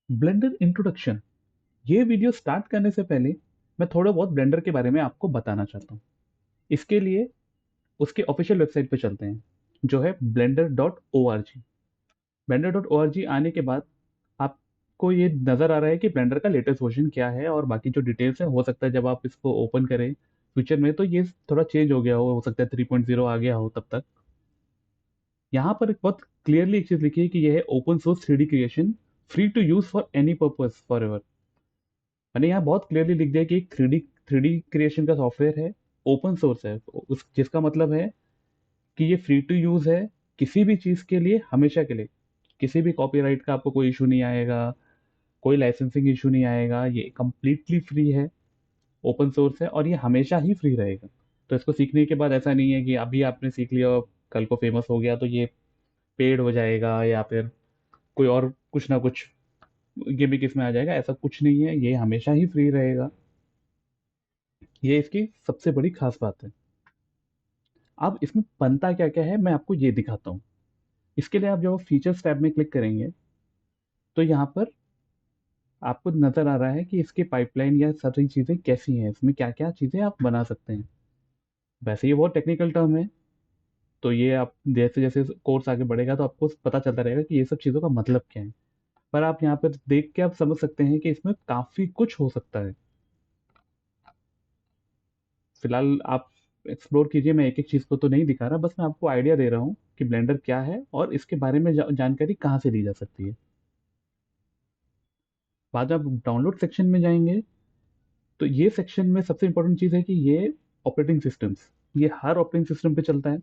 Blender introduction. ये video start करने से पहले मैं थोड़ा बहुत ब्लेंडर के बारे में आपको बताना चाहता हूँ। इसके लिए उसके ऑफिशियल वेबसाइट पे चलते हैं, जो है blender.org। blender.org आने के बाद आपको ये नज़र आ रहा है कि ब्लेंडर का लेटेस्ट वर्जन क्या है और बाकी जो डिटेल्स है। हो सकता है जब आप इसको ओपन करें फ्यूचर में तो ये थोड़ा चेंज हो गया हो सकता है 3.0 आ गया हो तब तक। यहाँ पर एक बहुत क्लियरली एक चीज़ लिखी है कि यह है open source 3D creation, free to use for any purpose forever. मैंने यहाँ बहुत क्लियरली लिख दिया कि एक थ्री डी क्रिएशन का सॉफ्टवेयर है, ओपन सोर्स है, उस जिसका मतलब है कि ये फ्री टू यूज है किसी भी चीज़ के लिए, हमेशा के लिए। किसी भी कॉपीराइट का आपको कोई इशू नहीं आएगा, कोई लाइसेंसिंग इशू नहीं आएगा, ये कम्प्लीटली फ्री है, ओपन सोर्स है और ये हमेशा ही फ्री रहेगा। तो इसको सीखने के बाद ऐसा नहीं है कि अभी आपने सीख लिया और कल को फेमस हो गया तो ये पेड हो जाएगा या फिर कोई और कुछ ना कुछ गिमिक इसमें आ जाएगा। ऐसा कुछ नहीं है, ये हमेशा ही फ्री रहेगा। ये इसकी सबसे बड़ी खास बात है। अब इसमें बनता क्या क्या है मैं आपको ये दिखाता हूँ। इसके लिए आप जब फीचर्स टैब में क्लिक करेंगे तो यहाँ पर आपको नज़र आ रहा है कि इसकी पाइपलाइन या सारी चीज़ें कैसी हैं, इसमें क्या क्या चीज़ें आप बना सकते हैं। वैसे ये बहुत टेक्निकल टर्म है, तो ये आप जैसे जैसे कोर्स आगे बढ़ेगा तो आपको पता चलता रहेगा कि ये सब चीज़ों का मतलब क्या है। पर आप यहाँ पर देख के आप समझ सकते हैं कि इसमें काफ़ी कुछ हो सकता है। फिलहाल आप एक्सप्लोर कीजिए, मैं एक एक चीज़ को तो नहीं दिखा रहा, बस मैं आपको आइडिया दे रहा हूँ कि ब्लेंडर क्या है और इसके बारे में जानकारी कहाँ से ली जा सकती है। बाद में आप डाउनलोड सेक्शन में जाएंगे तो ये सेक्शन में सबसे इंपॉर्टेंट चीज़ है कि ये ऑपरेटिंग सिस्टम्स, ये हर ऑपरेटिंग सिस्टम पे चलता है।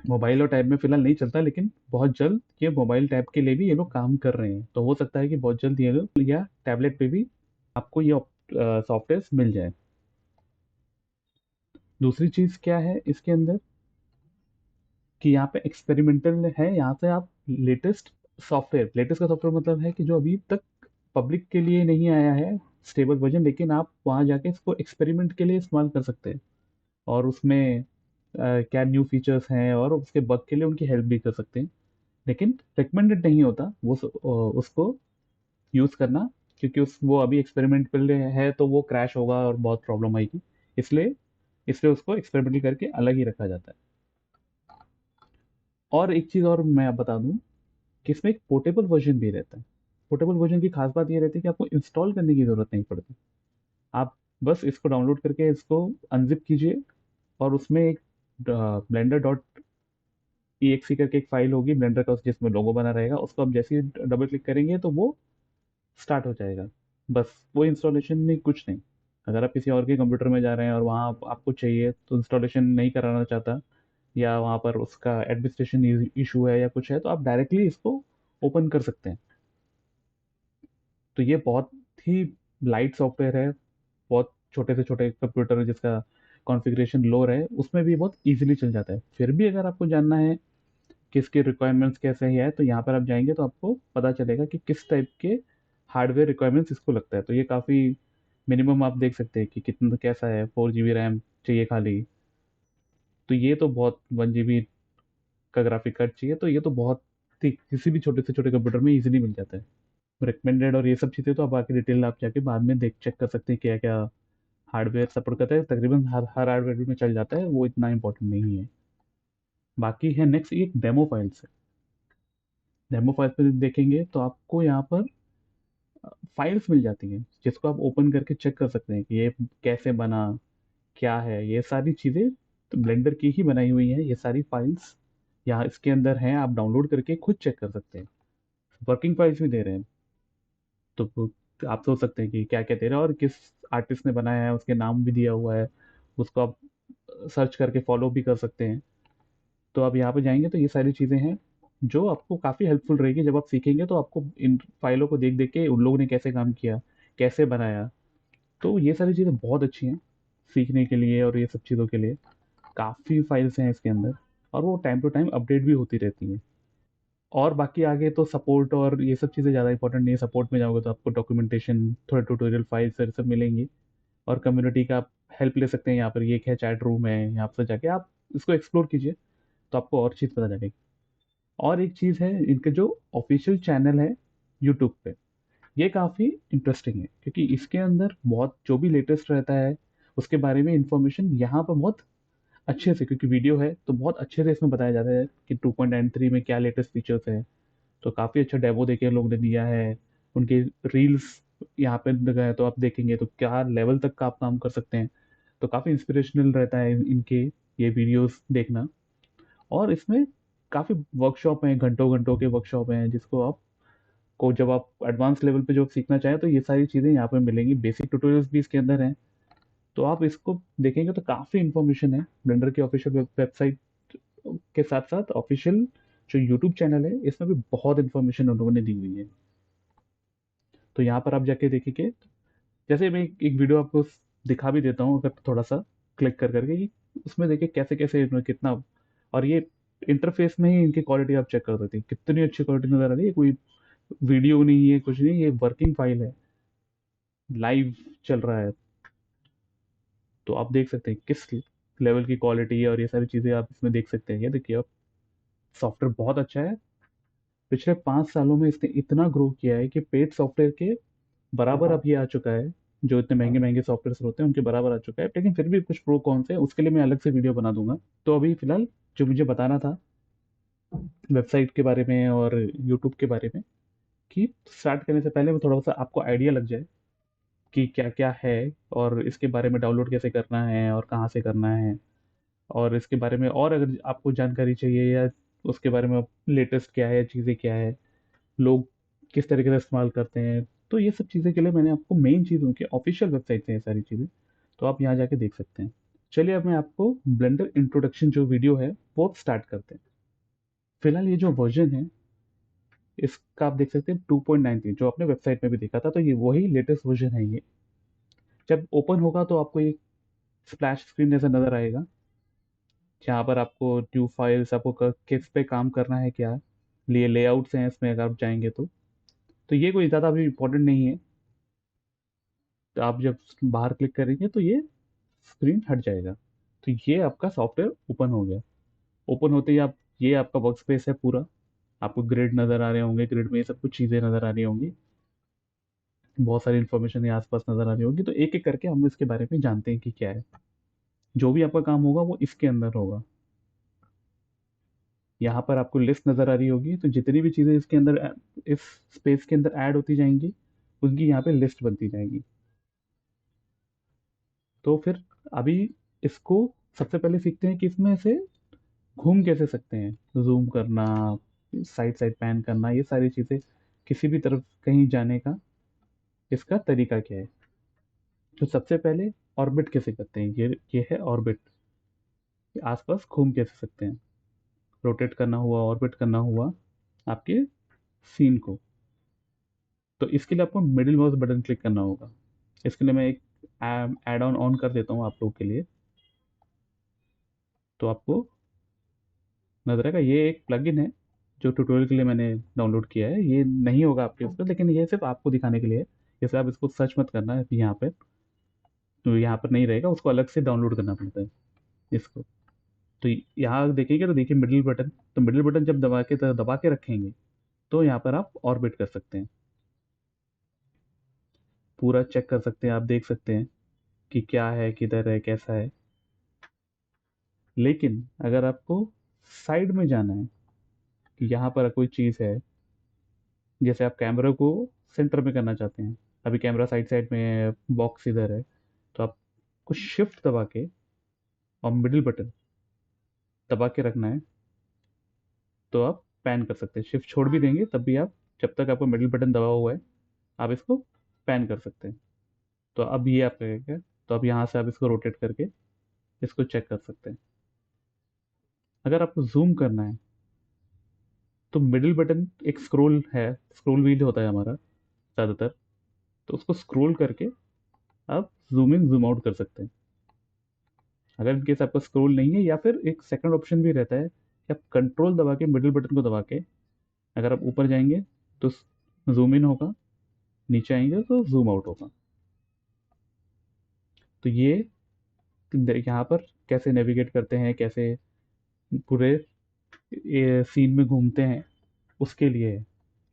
मोबाइल और टैब में फिलहाल नहीं चलता, लेकिन बहुत जल्द ये मोबाइल टैब के लिए भी ये लोग काम कर रहे हैं, तो हो सकता है कि बहुत जल्द ये लोग या टैबलेट पे भी आपको ये सॉफ्टवेयर मिल जाए। दूसरी चीज़ क्या है इसके अंदर कि यहाँ पे एक्सपेरिमेंटल है, यहाँ से आप लेटेस्ट का सॉफ्टवेयर मतलब है कि जो अभी तक पब्लिक के लिए नहीं आया है स्टेबल वर्जन, लेकिन आप वहाँ जाके इसको एक्सपेरिमेंट के लिए इस्तेमाल कर सकते हैं और उसमें क्या न्यू फीचर्स हैं और उसके बग के लिए उनकी हेल्प भी कर सकते हैं। लेकिन रिकमेंडेड नहीं होता उसको यूज़ करना, क्योंकि उस वो अभी एक्सपेरिमेंट पे है तो वो क्रैश होगा और बहुत प्रॉब्लम आएगी। इसलिए इसलिए उसको एक्सपेरिमेंटल करके अलग ही रखा जाता है। और एक चीज़ और मैं आप बता दूं कि इसमें एक पोर्टेबल वर्जन भी रहता है। पोर्टेबल वर्जन की खास बात ये रहती है कि आपको इंस्टॉल करने की ज़रूरत नहीं पड़ती। आप बस इसको डाउनलोड करके इसको अनजिप कीजिए और उसमें एक ब्लेंडर डॉट ई करके एक फाइल होगी ब्लेंडर का, जिसमें लोगो बना रहेगा, उसको आप जैसे ही डबल क्लिक करेंगे तो वो स्टार्ट हो जाएगा। बस वो इंस्टॉलेशन में कुछ नहीं। अगर आप किसी और के कंप्यूटर में जा रहे हैं और वहाँ आपको चाहिए तो इंस्टॉलेशन नहीं कराना चाहता या वहाँ पर उसका एडमिनिस्ट्रेशन इशू है या कुछ है, तो आप डायरेक्टली इसको ओपन कर सकते हैं। तो ये बहुत ही लाइट सॉफ्टवेयर है। बहुत छोटे से छोटे कंप्यूटर जिसका कॉन्फ़िगरेशन लो रहे उसमें भी बहुत इजीली चल जाता है। फिर भी अगर आपको जानना है कि इसके रिक्वायरमेंट्स कैसे है तो यहाँ पर आप जाएंगे तो आपको पता चलेगा कि किस टाइप के हार्डवेयर रिक्वायरमेंट्स इसको लगता है। तो ये काफ़ी मिनिमम आप देख सकते हैं कि कितना कैसा है, 4 GB रैम चाहिए खाली, तो ये तो बहुत 1 GB का ग्राफिक कार्ड चाहिए तो ये तो बहुत ही किसी भी छोटे से छोटे कंप्यूटर में इजीली मिल जाता है। रिकमेंडेड और ये सब चीज़ें तो आप बाकी डिटेल आप जाके बाद में देख चेक कर सकते हैं क्या क्या हार्डवेयर सपोर्ट करता है। तकरीबन हर हार्डवेयर में चल जाता है, वो इतना इंपॉर्टेंट नहीं है। बाकी है नेक्स्ट एक डेमो फाइल्स है। डेमो फाइल्स पे देखेंगे तो आपको यहाँ पर फाइल्स मिल जाती हैं जिसको आप ओपन करके चेक कर सकते हैं कि ये कैसे बना, क्या है, ये सारी चीज़ें तो ब्लेंडर की ही बनाई हुई हैं। ये सारी फाइल्स यहाँ इसके अंदर हैं, आप डाउनलोड करके खुद चेक कर सकते हैं। वर्किंग फाइल्स भी दे रहे हैं, तो आप सोच सकते हैं कि क्या क्या दे रहा है और किस आर्टिस्ट ने बनाया है, उसके नाम भी दिया हुआ है। उसको आप सर्च करके फॉलो भी कर सकते हैं। तो आप यहाँ पे जाएंगे तो ये सारी चीज़ें हैं जो आपको काफ़ी हेल्पफुल रहेगी। जब आप सीखेंगे तो आपको इन फाइलों को देख देख के उन लोगों ने कैसे काम किया, कैसे बनाया, तो ये सारी चीज़ें बहुत अच्छी हैं सीखने के लिए और ये सब चीज़ों के लिए। काफ़ी फाइल्स हैं इसके अंदर और वो टाइम टू टाइम अपडेट भी होती रहती हैं। और बाकी आगे तो सपोर्ट और ये सब चीज़ें ज़्यादा इंपॉर्टेंट नहीं है। सपोर्ट में जाओगे तो आपको डॉक्यूमेंटेशन, थोड़े ट्यूटोरियल फाइल्स और सब मिलेंगी और कम्युनिटी का आप हेल्प ले सकते हैं। यहाँ पर ये एक है चैट रूम है, यहाँ पर जाके आप इसको एक्सप्लोर कीजिए तो आपको और चीज़ पता चलेगी। और एक चीज़ है, इनके जो ऑफिशियल चैनल है यूट्यूब पे, ये काफ़ी इंटरेस्टिंग है क्योंकि इसके अंदर बहुत जो भी लेटेस्ट रहता है उसके बारे में इंफॉर्मेशन यहाँ पर बहुत अच्छे से, क्योंकि वीडियो है तो बहुत अच्छे से इसमें बताया जाता है कि 2.93 में क्या लेटेस्ट फीचर्स है। तो काफ़ी अच्छा डेमो देके लोगों ने दिया है। उनके रील्स यहाँ पे गए तो आप देखेंगे तो क्या लेवल तक का आप काम कर सकते हैं। तो काफ़ी इंस्पिरेशनल रहता है इनके ये वीडियोस देखना। और इसमें काफ़ी वर्कशॉप हैं, घंटों घंटों के वर्कशॉप हैं, जिसको आप को जब आप एडवांस लेवल पे जो सीखना चाहें तो ये सारी चीज़ें यहाँ पे मिलेंगी। बेसिक ट्यूटोरियल्स भी इसके अंदर हैं। तो आप इसको देखेंगे तो काफ़ी इन्फॉर्मेशन है। ब्लेंडर की ऑफिशियल वेबसाइट के साथ साथ ऑफिशियल जो यूट्यूब चैनल है इसमें भी बहुत इन्फॉर्मेशन उन लोगों ने दी हुई है। तो यहाँ पर आप जाके देखेंगे, जैसे मैं एक वीडियो आपको दिखा भी देता हूँ, अगर थोड़ा सा क्लिक कर करके कि उसमें देखिए कैसे कैसे इन्होंने कितना। और ये इंटरफेस में ही इनकी क्वालिटी आप चेक कर सकते हैं, कितनी अच्छी क्वालिटी नजर आ रही है। कोई वीडियो नहीं है, कुछ नहीं, ये वर्किंग फाइल है, लाइव चल रहा है। तो आप देख सकते हैं किस लेवल की क्वालिटी है और ये सारी चीज़ें आप इसमें देख सकते हैं। ये देखिए आप, सॉफ्टवेयर बहुत अच्छा है। पिछले 5 सालों में इसने इतना ग्रो किया है कि पेड सॉफ्टवेयर के बराबर अब ये आ चुका है। जो इतने महंगे महंगे सॉफ्टवेयर होते हैं उनके बराबर आ चुका है, लेकिन फिर भी कुछ प्रो कौन से, उसके लिए मैं अलग से वीडियो बना दूंगा। तो अभी फिलहाल जो मुझे बताना था वेबसाइट के बारे में और यूट्यूब के बारे में, कि स्टार्ट करने से पहले वो थोड़ा सा आपको आइडिया लग जाए कि क्या क्या है और इसके बारे में डाउनलोड कैसे करना है और कहाँ से करना है। और इसके बारे में और अगर आपको जानकारी चाहिए या उसके बारे में लेटेस्ट क्या है, चीज़ें क्या है, लोग किस तरीके से इस्तेमाल करते हैं, तो ये सब चीज़ें के लिए मैंने आपको मेन चीज़ उनकी ऑफिशियल वेबसाइट से ये सारी चीज़ें, तो आप यहाँ जाके देख सकते हैं। चलिए अब मैं आपको ब्लेंडर इंट्रोडक्शन जो वीडियो है वो स्टार्ट करते हैं। फिलहाल ये जो वर्जन है इसका आप देख सकते हैं 2.93, जो आपने वेबसाइट में भी देखा था, तो ये वही लेटेस्ट वर्जन है ये। जब ओपन होगा तो आपको एक स्प्लैश स्क्रीन जैसा नज़र आएगा, जहाँ पर आपको न्यू फाइल्स, आपको किस पे काम करना है, क्या लिए लेआउट्स हैं इसमें, अगर आप जाएंगे तो ये कोई ज़्यादा अभी इम्पोर्टेंट नहीं है। तो आप जब बाहर क्लिक करेंगे तो ये स्क्रीन हट जाएगा। तो ये आपका सॉफ्टवेयर ओपन हो गया। ओपन होते ही आप, ये आपका वर्क स्पेस है पूरा। आपको ग्रिड नज़र आ रहे होंगे, ग्रिड में ये सब कुछ चीज़ें नज़र आ रही होंगी, बहुत सारी इन्फॉर्मेशन यहाँ आसपास नज़र आ रही होगी। तो एक एक करके हम इसके बारे में जानते हैं कि क्या है। जो भी आपका काम होगा वो इसके अंदर होगा। यहाँ पर आपको लिस्ट नज़र आ रही होगी, तो जितनी भी चीज़ें इसके अंदर इस स्पेस के अंदर ऐड होती जाएंगी उनकी यहाँ पे लिस्ट बनती जाएगी। तो फिर अभी इसको सबसे पहले सीखते हैं कि इसमें से घूम कैसे सकते हैं। जूम करना, साइड साइड पैन करना, ये सारी चीज़ें किसी भी तरफ कहीं जाने का इसका तरीका क्या है। तो सबसे पहले ऑर्बिट कैसे करते हैं, ये है ऑर्बिट। आसपास घूम कैसे सकते हैं, रोटेट करना हुआ, ऑर्बिट करना हुआ आपके सीन को। तो इसके लिए आपको मिडिल माउस बटन क्लिक करना होगा। इसके लिए मैं एक एड ऑन ऑन कर देता हूँ आप लोगों के लिए। तो आपको नजर आएगा, ये एक प्लगइन है जो ट्यूटोरियल के लिए मैंने डाउनलोड किया है। ये नहीं होगा आपके उस पर, लेकिन ये सिर्फ आपको दिखाने के लिए है। जैसे आप इसको सर्च मत करना है यहाँ पे, तो यहाँ पर नहीं रहेगा, उसको अलग से डाउनलोड करना पड़ता है इसको। तो यहाँ देखिएगा तो देखिए मिडिल बटन, तो मिडिल बटन जब दबा के रखेंगे तो यहाँ पर आप ऑर्बिट कर सकते हैं, पूरा चेक कर सकते हैं, आप देख सकते हैं कि क्या है, किधर है, कैसा है। लेकिन अगर आपको साइड में जाना है कि यहाँ पर कोई चीज़ है, जैसे आप कैमरा को सेंटर में करना चाहते हैं, अभी कैमरा साइड साइड में है, बॉक्स इधर है, तो आपको शिफ्ट दबा के और मिडिल बटन दबा के रखना है, तो आप पैन कर सकते हैं। शिफ्ट छोड़ भी देंगे तब भी आप, जब तक आपको मिडिल बटन दबा हुआ है, आप इसको पैन कर सकते हैं। तो अब ये आप करेंगे, तो अब यहाँ से आप इसको रोटेट करके इसको चेक कर सकते हैं। अगर आपको जूम करना है तो मिडिल बटन एक स्क्रॉल है, स्क्रॉल व्हील होता है हमारा ज़्यादातर, तो उसको स्क्रॉल करके आप जूम इन जूम आउट कर सकते हैं। अगर इनकेस आपका स्क्रॉल नहीं है, या फिर एक सेकंड ऑप्शन भी रहता है कि आप कंट्रोल दबा के मिडिल बटन को दबा के अगर आप ऊपर जाएंगे तो जूम इन होगा, नीचे आएंगे तो जूम आउट होगा। तो ये यहाँ पर कैसे नेविगेट करते हैं, कैसे पूरे सीन में घूमते हैं, उसके लिए है।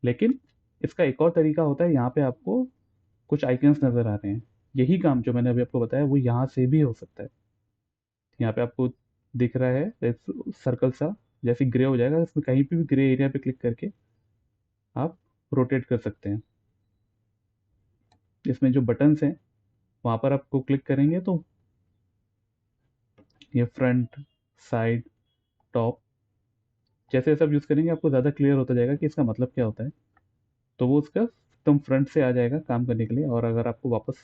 लेकिन इसका एक और तरीका होता है, यहाँ पे आपको कुछ आइकन्स नज़र आ रहे हैं, यही काम जो मैंने अभी आपको बताया वो यहाँ से भी हो सकता है। यहाँ पे आपको दिख रहा है सर्कल सा, जैसे ग्रे हो जाएगा, इसमें कहीं पे भी ग्रे एरिया पे क्लिक करके आप रोटेट कर सकते हैं। इसमें जो बटन्स हैं वहाँ पर आपको क्लिक करेंगे तो ये फ्रंट, साइड, टॉप, जैसे सब यूज़ करेंगे आपको ज़्यादा क्लियर होता जाएगा कि इसका मतलब क्या होता है। तो वो उसका एकदम फ्रंट से आ जाएगा काम करने के लिए। और अगर आपको वापस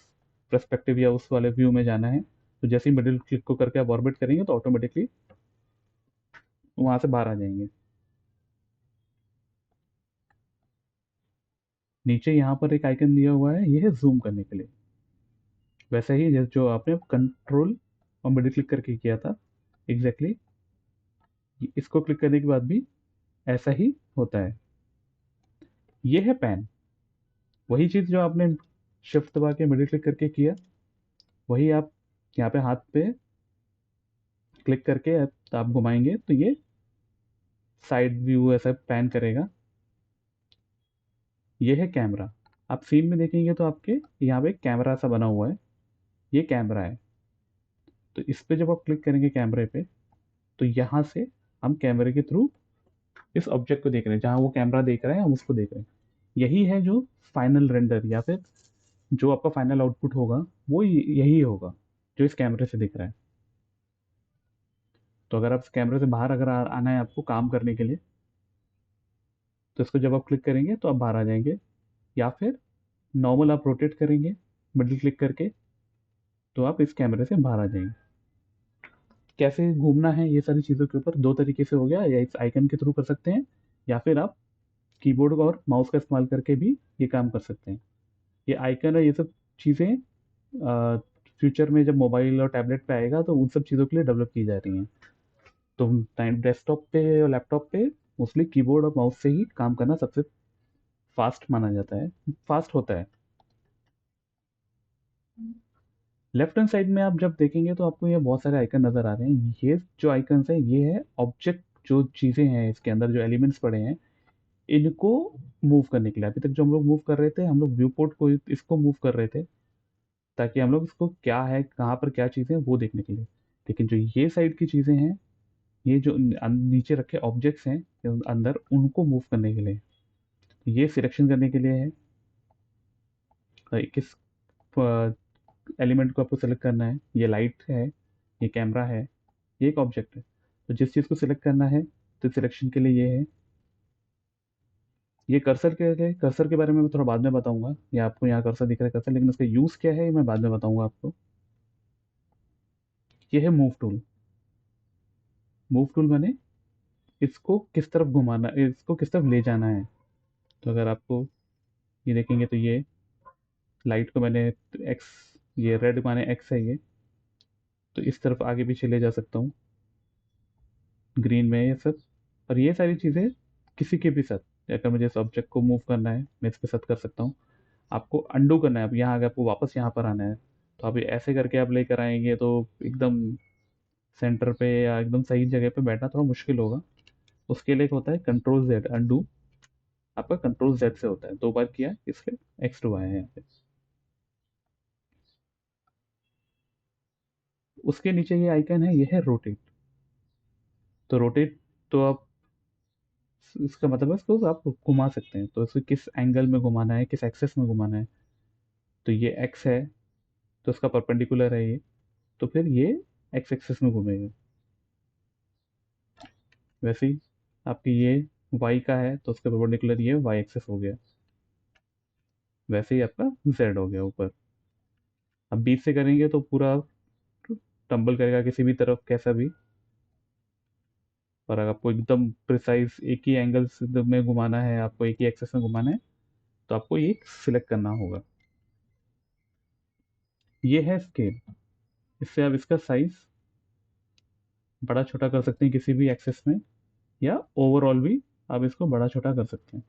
पर्सपेक्टिव या उस वाले व्यू में जाना है तो जैसे ही मिडिल क्लिक को करके आप ऑर्बिट करेंगे तो ऑटोमेटिकली वहाँ से बाहर आ जाएंगे। नीचे यहाँ पर एक आइकन दिया हुआ है, ये है जूम करने के लिए। वैसे ही जो आपने कंट्रोल और मिडिल क्लिक करके किया था, एग्जैक्टली इसको क्लिक करने के बाद भी ऐसा ही होता है। ये है पैन, वही चीज़ जो आपने शिफ्ट दबा के मिडिल क्लिक करके किया, वही आप यहाँ पे हाथ पे क्लिक करके आप घुमाएंगे तो ये साइड व्यू ऐसा पैन करेगा। ये है कैमरा। आप सीन में देखेंगे तो आपके यहाँ पे कैमरा सा बना हुआ है, ये कैमरा है। तो इस पे जब आप क्लिक करेंगे कैमरे पे, तो यहाँ से हम कैमरे के थ्रू इस ऑब्जेक्ट को देख रहे हैं, जहाँ वो कैमरा देख रहा है हम उसको देख रहे हैं। यही है जो फाइनल रेंडर या फिर जो आपका फाइनल आउटपुट होगा, वो यही होगा जो इस कैमरे से दिख रहा है। तो अगर आप इस कैमरे से बाहर अगर आना है आपको काम करने के लिए, तो इसको जब आप क्लिक करेंगे तो आप बाहर आ जाएंगे। या फिर नॉर्मल आप रोटेट करेंगे मिडिल क्लिक करके तो आप इस कैमरे से बाहर आ जाएंगे। कैसे घूमना है ये सारी चीज़ों के ऊपर दो तरीके से हो गया, या इस आइकन के थ्रू कर सकते हैं, या फिर आप कीबोर्ड और माउस का इस्तेमाल करके भी ये काम कर सकते हैं। ये आइकन और ये सब चीज़ें फ्यूचर में जब मोबाइल और टैबलेट पे आएगा तो उन सब चीज़ों के लिए डेवलप की जा रही हैं। तो डेस्कटॉप पे और लैपटॉप पे मोस्टली कीबोर्ड और माउस से ही काम करना सबसे फास्ट माना जाता है, फास्ट होता है। लेफ्ट हैंड साइड में आप जब देखेंगे तो आपको ये बहुत सारे आइकन नज़र आ रहे हैं। ये जो आइकन्स हैं ये है ऑब्जेक्ट, जो चीज़ें हैं इसके अंदर जो एलिमेंट्स पड़े हैं इनको मूव करने के लिए। अभी तक जो हम लोग मूव कर रहे थे, हम लोग व्यू पोर्ट को इसको मूव कर रहे थे ताकि हम लोग इसको क्या है, कहाँ पर क्या चीज़ें हैं वो देखने के लिए। लेकिन जो ये साइड की चीज़ें हैं, ये जो नीचे रखे ऑब्जेक्ट्स हैं अंदर, उनको मूव करने के लिए, ये सिलेक्शन करने के लिए है। किस एलिमेंट को आपको सेलेक्ट करना है, ये लाइट है, ये कैमरा है, ये एक ऑब्जेक्ट है। तो जिस चीज़ को सिलेक्ट करना है तो सिलेक्शन के लिए ये है। ये कर्सर के बारे में मैं थोड़ा बाद में बताऊंगा। ये आपको यहाँ कर्सर दिख रहा है कर्सर, लेकिन उसका यूज़ क्या है ये मैं बाद में बताऊंगा आपको। ये है मूव टूल। मूव टूल मैंने इसको किस तरफ घुमाना, इसको किस तरफ ले जाना है। तो अगर आपको ये देखेंगे तो ये लाइट को मैंने एक्स, ये रेड माने एक्स है ये, तो इस तरफ आगे पीछे ले जा सकता हूँ, ग्रीन में ये सब। और ये सारी चीज़ें किसी के भी साथ, अगर मुझे इस ऑब्जेक्ट को मूव करना है मैं इसके साथ कर सकता हूँ। आपको अंडू करना है, अब यहाँ अगर आपको वापस यहाँ पर आना है तो आप ये ऐसे करके आप लेकर आएंगे तो एकदम सेंटर पे या एकदम सही जगह पे बैठना थोड़ा मुश्किल होगा। उसके लिए एक होता है कंट्रोल जेड अंडू, आपका कंट्रोल जेड से होता है, दो बार किया इसलिए एक्स टू वाई है यहाँ पे। उसके नीचे ये आइकन है, ये है रोटेट। तो रोटेट, तो आप इसका मतलब है इसको आप घुमा सकते हैं, तो इसको किस एंगल में घुमाना है, किस एक्सेस में घुमाना है। तो ये एक्स है तो इसका परपेंडिकुलर है ये, तो फिर ये एक्स एक्सेस में घूमेगा। वैसे ही आपकी ये वाई का है तो उसका परपेंडिकुलर ये वाई एक्सेस हो गया। वैसे ही आपका जेड हो गया ऊपर। अब बीच से करेंगे तो पूरा टम्बल करेगा किसी भी तरफ कैसा भी। और अगर आपको एकदम प्रिसाइज एक ही एंगल में घुमाना है, आपको एक ही एक्सेस में घुमाना है, तो आपको ये सिलेक्ट करना होगा। ये है स्केल, इससे आप इसका साइज बड़ा छोटा कर सकते हैं किसी भी एक्सेस में, या ओवरऑल भी आप इसको बड़ा छोटा कर सकते हैं।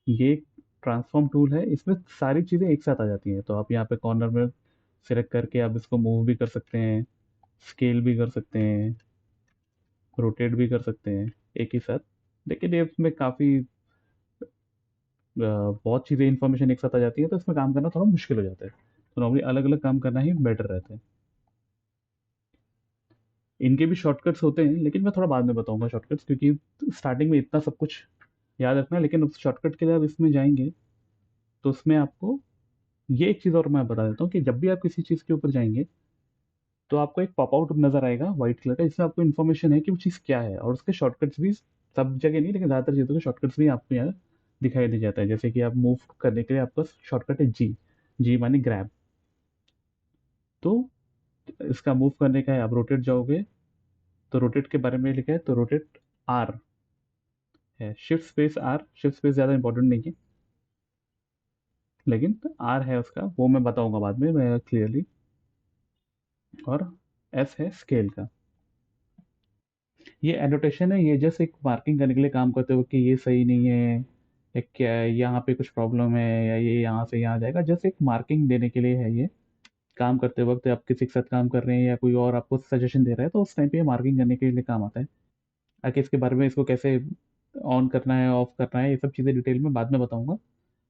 ये ट्रांसफॉर्म टूल है, इसमें सारी चीज़ें एक साथ आ जाती हैं। तो आप यहाँ पे कॉर्नर में सिलेक्ट करके आप इसको मूव भी कर सकते हैं, स्केल भी कर सकते हैं, रोटेट भी कर सकते हैं एक ही साथ लेकिन ये इसमें काफ़ी बहुत चीज़ें इन्फॉर्मेशन एक साथ आ जाती है, तो इसमें काम करना थोड़ा मुश्किल हो जाता है। तो नॉर्मली अलग अलग काम करना ही बेटर रहता है। इनके भी शॉर्टकट्स होते हैं, लेकिन मैं थोड़ा बाद में बताऊंगा शॉर्टकट्स, क्योंकि स्टार्टिंग में इतना सब कुछ याद रखना है। लेकिन अब शॉर्टकट के लिए आप इसमें जाएंगे तो उसमें आपको ये एक चीज़ और मैं बता देता हूँ कि जब भी आप किसी चीज़ के ऊपर जाएंगे तो आपको एक पॉप आउट नज़र आएगा वाइट कलर का, जिसमें आपको इन्फॉर्मेशन है कि वो चीज़ क्या है, और उसके शॉर्टकट्स भी सब जगह नहीं, लेकिन ज़्यादातर चीज़ों के शॉर्टकट्स भी आपको यहाँ दिखाई दे जाता है। जैसे कि आप मूव करने के लिए आपका शॉर्टकट है जी, जी माने ग्रैब। तो इसका मूव करने का है, आप रोटेट जाओगे तो रोटेट के बारे में लिखा है, तो रोटेट आर है, shift space R, shift space ज़्यादा इंपॉर्टेंट नहीं है, लेकिन आर है उसका, वो मैं बताऊंगा बाद में मैं क्लियरली। और एस है स्केल का। ये एनोटेशन है, ये जस्ट एक मार्किंग करने के लिए काम करते हो कि ये सही नहीं है, या क्या है, यहाँ पे कुछ प्रॉब्लम है, या ये यहाँ से यहाँ जाएगा, जस्ट एक मार्किंग देने के लिए है ये। काम करते वक्त आप किसी के साथ काम कर रहे हैं या कोई और आपको सजेशन दे रहा है, तो उस टाइम पे ये मार्किंग करने के लिए काम आता है। आगे इसके बारे में, इसको कैसे ऑन करना है, ऑफ करना है, ये सब चीज़ें डिटेल में बाद में बताऊंगा।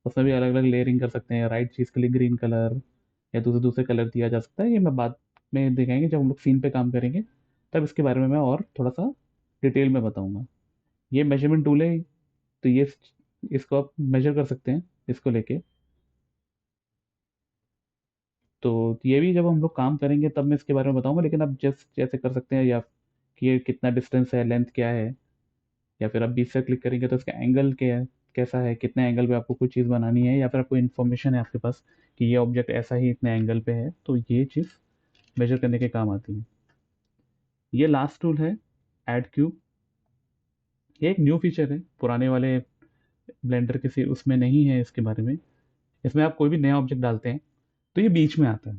उसमें भी अलग अलग लेयरिंग कर सकते हैं, राइट चीज़ के लिए ग्रीन कलर या दूसरे दूसरे कलर दिया जा सकता है, ये मैं बाद में दिखाएंगे जब हम लोग सीन पे काम करेंगे, तब इसके बारे में मैं और थोड़ा सा डिटेल में बताऊंगा। ये मेजरमेंट टूल है, तो ये इसको आप मेजर कर सकते हैं इसको लेके। तो ये भी जब हम लोग काम करेंगे तब मैं इसके बारे में बताऊंगा, लेकिन आप जस्ट जैसे कर सकते हैं, या कि ये कितना डिस्टेंस है, लेंथ क्या है, या फिर आप बीच से क्लिक करेंगे तो इसका एंगल क्या है, कैसा है, कितने एंगल पे आपको कोई चीज़ बनानी है, या फिर आपको इन्फॉर्मेशन है आपके पास कि ये ऑब्जेक्ट ऐसा ही इतने एंगल पे है, तो ये चीज़ मेजर करने के काम आती है। ये लास्ट टूल है ऐड क्यूब। ये एक न्यू फीचर है, पुराने वाले ब्लेंडर किसी उसमें नहीं है इसके बारे में। इसमें आप कोई भी नया ऑब्जेक्ट डालते हैं तो ये बीच में आता है,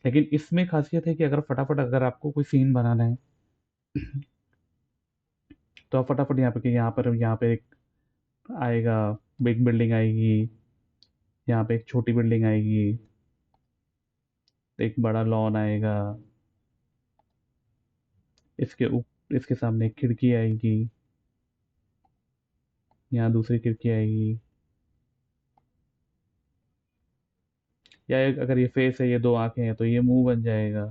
लेकिन इसमें खासियत है कि अगर फटाफट अगर आपको कोई सीन बनाना है तो आप फटाफट यहाँ पे, कि यहाँ पे एक आएगा, बिग बिल्डिंग आएगी, यहाँ पे एक छोटी बिल्डिंग आएगी, एक बड़ा लॉन आएगा, इसके सामने एक खिड़की आएगी, यहाँ दूसरी खिड़की आएगी, या अगर ये फेस है, ये दो आंखें हैं, तो ये मुंह बन जाएगा।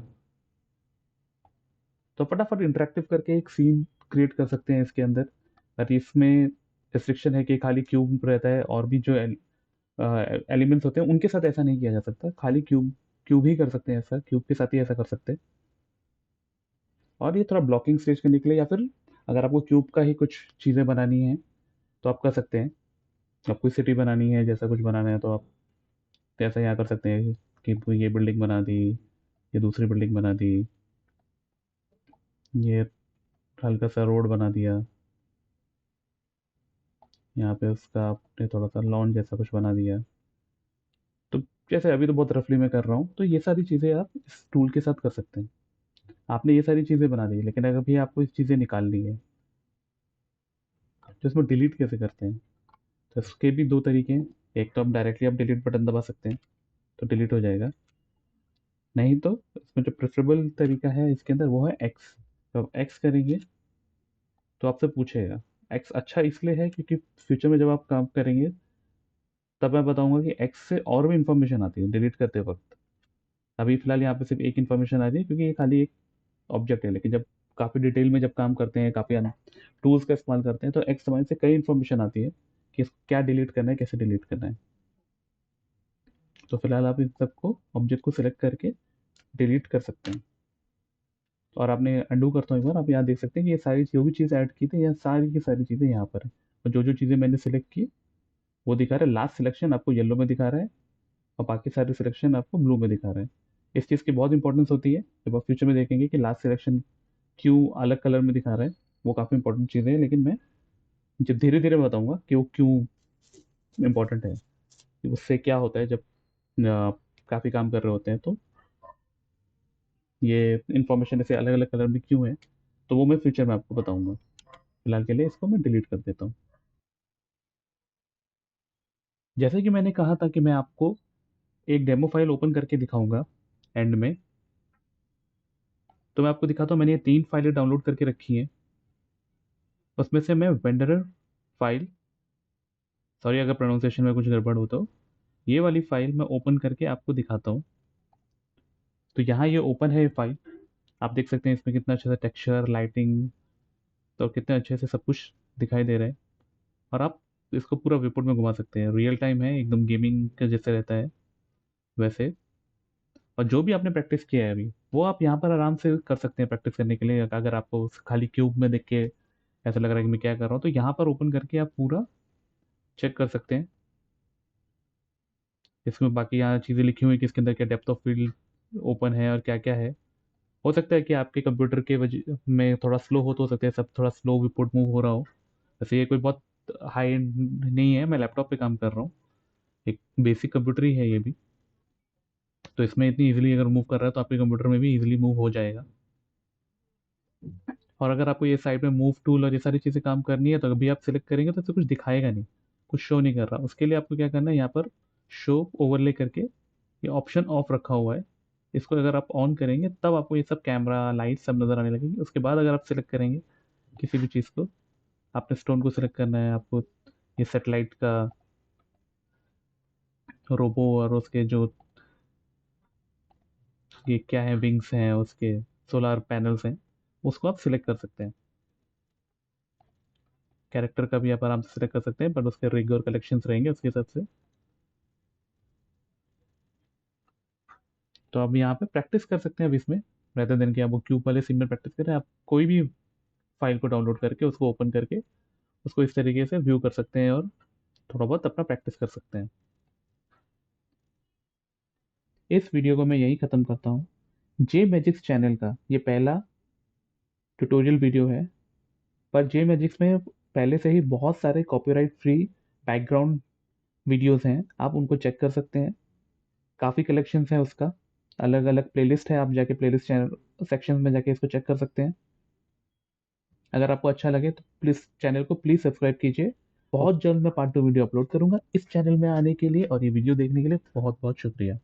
तो फटाफट इंटरेक्टिव करके एक सीन क्रिएट कर सकते हैं इसके अंदर। बट इसमें रिस्ट्रिक्शन है कि खाली क्यूब रहता है, और भी जो एलिमेंट्स होते हैं उनके साथ ऐसा नहीं किया जा सकता, खाली क्यूब क्यूब ही कर सकते हैं ऐसा, क्यूब के साथ ही ऐसा कर सकते हैं। और ये थोड़ा ब्लॉकिंग स्टेज करने के लिए, या फिर अगर आपको क्यूब का ही कुछ चीज़ें बनानी है तो आप कर सकते हैं। आप कोई सिटी बनानी है, जैसा कुछ बनाना है, तो आप ऐसा यहाँ कर सकते हैं कि ये बिल्डिंग बना दी, ये दूसरी बिल्डिंग बना दी, ये हल्का सा रोड बना दिया, यहाँ पे उसका आपने थोड़ा सा लॉन जैसा कुछ बना दिया। तो जैसे अभी तो बहुत रफली मैं कर रहा हूँ, तो ये सारी चीज़ें आप इस टूल के साथ कर सकते हैं। आपने ये सारी चीज़ें बना दी, लेकिन अगर भी आपको इस चीज़ें निकालनी है तो इसमें डिलीट कैसे करते हैं, तो इसके भी दो तरीके हैं। एक तो आप डायरेक्टली आप डिलीट बटन दबा सकते हैं तो डिलीट हो जाएगा, नहीं तो इसमें जो प्रेफरेबल तरीका है इसके अंदर वो है एक्स। तो आप एक्स करेंगे तो आपसे पूछेगा। एक्स अच्छा इसलिए है क्योंकि फ्यूचर में जब आप काम करेंगे तब मैं बताऊंगा कि एक्स से और भी इंफॉर्मेशन आती है डिलीट करते वक्त। अभी फिलहाल यहाँ पे सिर्फ एक इन्फॉर्मेशन आ रही है क्योंकि ये खाली एक ऑब्जेक्ट है, लेकिन जब काफ़ी डिटेल में जब काम करते हैं, काफ़ी टूल्स का इस्तेमाल करते हैं, तो एक्स हमारे से कई इन्फॉर्मेशन आती है कि इसको क्या डिलीट करना है, कैसे डिलीट करना है। तो फिलहाल आप इन सबको ऑब्जेक्ट को सिलेक्ट करके डिलीट कर सकते हैं। और आपने अंडू करता हूँ एक बार, आप यहाँ देख सकते हैं कि ये सारी जो भी चीज़ ऐड की थी, यहाँ सारी की सारी चीज़ें यहाँ पर है, और जो जो चीज़ें मैंने सिलेक्ट की वो दिखा रहा है। लास्ट सिलेक्शन आपको येलो में दिखा रहा है, और बाकी सारे सिलेक्शन आपको ब्लू में दिखा रहा है। इस चीज़ की बहुत इंपॉर्टेंस होती है, जब आप फ्यूचर में देखेंगे कि लास्ट सिलेक्शन क्यों अलग कलर में दिखा रहा है, वो काफ़ी इंपॉर्टेंट चीज़ है। लेकिन मैं जब धीरे धीरे बताऊंगा कि वो क्यों इंपॉर्टेंट है, कि उससे क्या होता है जब काफ़ी काम कर रहे होते हैं, तो ये इंफॉर्मेशन ऐसे अलग अलग कलर में क्यों है, तो वो मैं फ्यूचर में आपको बताऊंगा। फिलहाल के लिए इसको मैं डिलीट कर देता हूँ। जैसे कि मैंने कहा था कि मैं आपको एक डेमो फाइल ओपन करके दिखाऊंगा एंड में, तो मैं आपको दिखाता हूँ। मैंने ये 3 फाइलें डाउनलोड करके रखी हैं। उसमें से मैं वेंडर फाइल, सॉरी अगर प्रोनाउंसिएशन में कुछ गड़बड़ हो तो, ये वाली फाइल मैं ओपन करके आपको दिखाता हूँ। तो यहाँ ये ओपन है ये फाइल, आप देख सकते हैं इसमें कितना अच्छा सा टेक्सचर, लाइटिंग, तो कितने अच्छे से सब कुछ दिखाई दे रहा है। और आप इसको पूरा विपोर्ट में घुमा सकते हैं, रियल टाइम है एकदम, गेमिंग का जैसे रहता है वैसे। और जो भी आपने प्रैक्टिस किया है अभी, वो आप यहाँ पर आराम से कर सकते हैं प्रैक्टिस करने के लिए। अगर आपको खाली क्यूब में देख के ऐसा लग रहा है कि मैं क्या कर रहा हूँ, तो यहाँ पर ओपन करके आप पूरा चेक कर सकते हैं। इसमें बाकी यहाँ चीज़ें लिखी हुई कि इसके अंदर क्या डेप्थ ऑफ फील्ड ओपन है और क्या क्या है। हो सकता है कि आपके कंप्यूटर के वजह में थोड़ा स्लो हो सकता है, सब थोड़ा स्लो विपोर्ट मूव हो रहा हो। वैसे ये कोई बहुत हाई एंड नहीं है, मैं लैपटॉप पे काम कर रहा हूँ, एक बेसिक कंप्यूटर ही है ये भी। तो इसमें इतनी इजीली अगर मूव कर रहा है तो आपके कंप्यूटर में भी इजीली मूव हो जाएगा। और अगर आपको ये साइड में मूव टूल और ये सारी चीज़ें काम करनी है, तो अभी आप सिलेक्ट करेंगे तो कुछ दिखाएगा नहीं, कुछ शो नहीं कर रहा। उसके लिए आपको क्या करना है, यहाँ पर शो ओवरले करके ये ऑप्शन ऑफ रखा हुआ है, इसको अगर आप ऑन करेंगे तब आपको ये सब कैमरा लाइट सब नज़र आने लगेगी। उसके बाद अगर आप सिलेक्ट करेंगे किसी भी चीज़ को, आपने स्टोन को सिलेक्ट करना है आपको, ये सेटेलाइट का रोबो और उसके जो ये क्या है, विंग्स हैं उसके, सोलार पैनल्स हैं, उसको आप सिलेक्ट कर सकते हैं। कैरेक्टर का भी आप आराम से सिलेक्ट कर सकते हैं, बट उसके रिग और कलेक्शंस रहेंगे उसके हिसाब से। तो आप यहाँ पे प्रैक्टिस कर सकते हैं अब इसमें, रेदर देन कि आप वो क्यूब वाले सीन में प्रैक्टिस करें, आप कोई भी फाइल को डाउनलोड करके उसको ओपन करके उसको इस तरीके से व्यू कर सकते हैं और थोड़ा बहुत अपना प्रैक्टिस कर सकते हैं। इस वीडियो को मैं यही ख़त्म करता हूँ। जे मैजिक्स चैनल का ये पहला ट्यूटोरियल वीडियो है, पर जे मैजिक्स में पहले से ही बहुत सारे कॉपीराइट फ्री बैकग्राउंड वीडियोस हैं, आप उनको चेक कर सकते हैं। काफ़ी कलेक्शंस है उसका, अलग अलग प्लेलिस्ट है, आप जाके प्लेलिस्ट चैनल सेक्शन में जाके इसको चेक कर सकते हैं। अगर आपको अच्छा लगे तो प्लीज़ चैनल को प्लीज़ सब्सक्राइब कीजिए। बहुत जल्द मैं पार्ट 2 वीडियो अपलोड करूंगा। इस चैनल में आने के लिए और ये वीडियो देखने के लिए बहुत बहुत शुक्रिया।